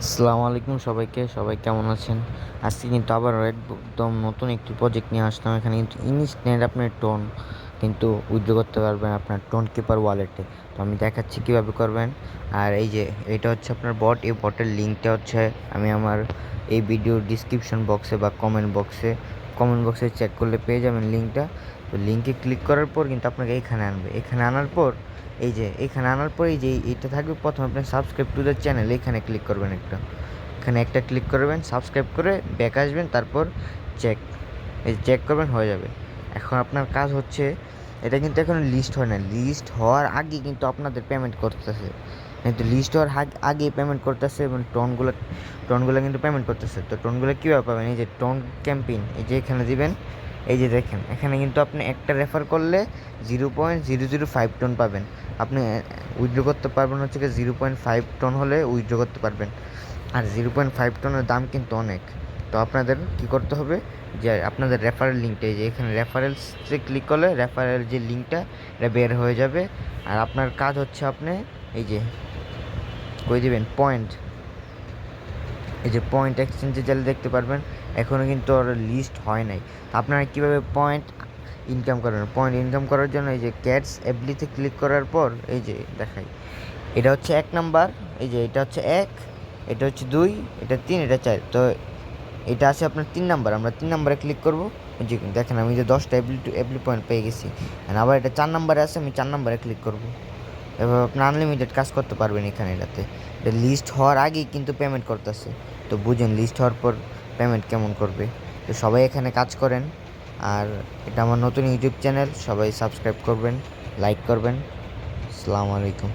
আসসালামু আলাইকুম সবাইকে। সবাই কেমন আছেন? আজকে কিন্তু আবারও একদম নতুন একটি প্রজেক্ট নিয়ে আসলাম। এখানে কিন্তু ইনস্ট্যান্ট আপনার টোন কিন্তু উইথড্র করতে পারবেন আপনার টোন কিপার ওয়ালেটে। তো আমি দেখাচ্ছি কীভাবে করবেন। আর এই যে এটা হচ্ছে আপনার বট, এই বটের লিঙ্কটা হচ্ছে আমি আমার এই ভিডিওর ডিসক্রিপশন বক্সে বা কমেন্ট বক্সে চেক করলে পেয়ে যাবেন লিঙ্কটা। তো লিঙ্কে ক্লিক করার পর কিন্তু আপনাকে এখানে আনবে। এখানে আনার পর এখানে আনার পর এই যে এইটা থাকবে, প্রথমে আপনি সাবস্ক্রাইব টু দ্য চ্যানেল এখানে ক্লিক করবেন এখানে একটা ক্লিক করবেন, সাবস্ক্রাইব করে ব্যাক আসবেন, তারপর চেক চেক করবেন, হয়ে যাবে। এখন আপনার কাজ হচ্ছে, এটা কিন্তু এখন লিস্ট হয় না, লিস্ট হওয়ার আগে কিন্তু আপনাদের পেমেন্ট করতেছে, কিন্তু লিস্ট হওয়ার আগেই পেমেন্ট করতেছে এবং টোনগুলো কিন্তু পেমেন্ট করতেছে। তো টোনগুলো কীভাবে পাবেন? এই যে টোন ক্যাম্পেইন, এই যে এখানে দিবেন, এই যে দেখেন এখানে কিন্তু আপনি একটা রেফার করলে 0.005 টোন পাবেন। আপনি উইথড্র করতে পারবেন হচ্ছে 0.5 টোন হলে উইথড্র করতে পারবেন। আর 0.5 টোনের দাম কিন্তু অনেক। তো আপনাদের কী করতে হবে, যে আপনাদের রেফারেল লিঙ্কটা, এই যে এখানে রেফারেলসে ক্লিক করলে রেফারেল যে লিঙ্কটা এটা বের হয়ে যাবে। আর আপনার কাজ হচ্ছে আপনি এই যে কই দিবেন পয়েন্ট, এই যে পয়েন্ট এক্সচেঞ্জে গেলে দেখতে পারবেন এখনও কিন্তু ওর লিস্ট হয় নাই। আপনারা কীভাবে পয়েন্ট ইনকাম করবেন? পয়েন্ট ইনকাম করার জন্য এই যে ক্যাটস অ্যাবলিতে ক্লিক করার পর এই যে দেখাই, এটা হচ্ছে 1 নাম্বার, এই যে এটা হচ্ছে 1, এটা হচ্ছে 2, এটা 3, এটা 4। তো এটা আছে আপনার 3 নাম্বার, আমরা 3 নাম্বারে ক্লিক করবো। যে দেখেন আমি যে 10টা এভলি পয়েন্ট পেয়ে গেছি। আবার এটা 4 নাম্বারে আছে, আমি 4 নাম্বারে ক্লিক করবো। এভাবে আপনি আনলিমিটেড কাজ করতে পারবেন এখানে। এটা লিস্ট হওয়ার আগেই কিন্তু পেমেন্ট করতেছে। তো বুঝেন লিস্ট হওয়ার পর পেমেন্ট কেমন করবে। তো সবাই এখানে কাজ করেন। আর এটা আমার নতুন ইউটিউব চ্যানেল, সবাই সাবস্ক্রাইব করবেন, লাইক করবেন। আসসালামু আলাইকুম।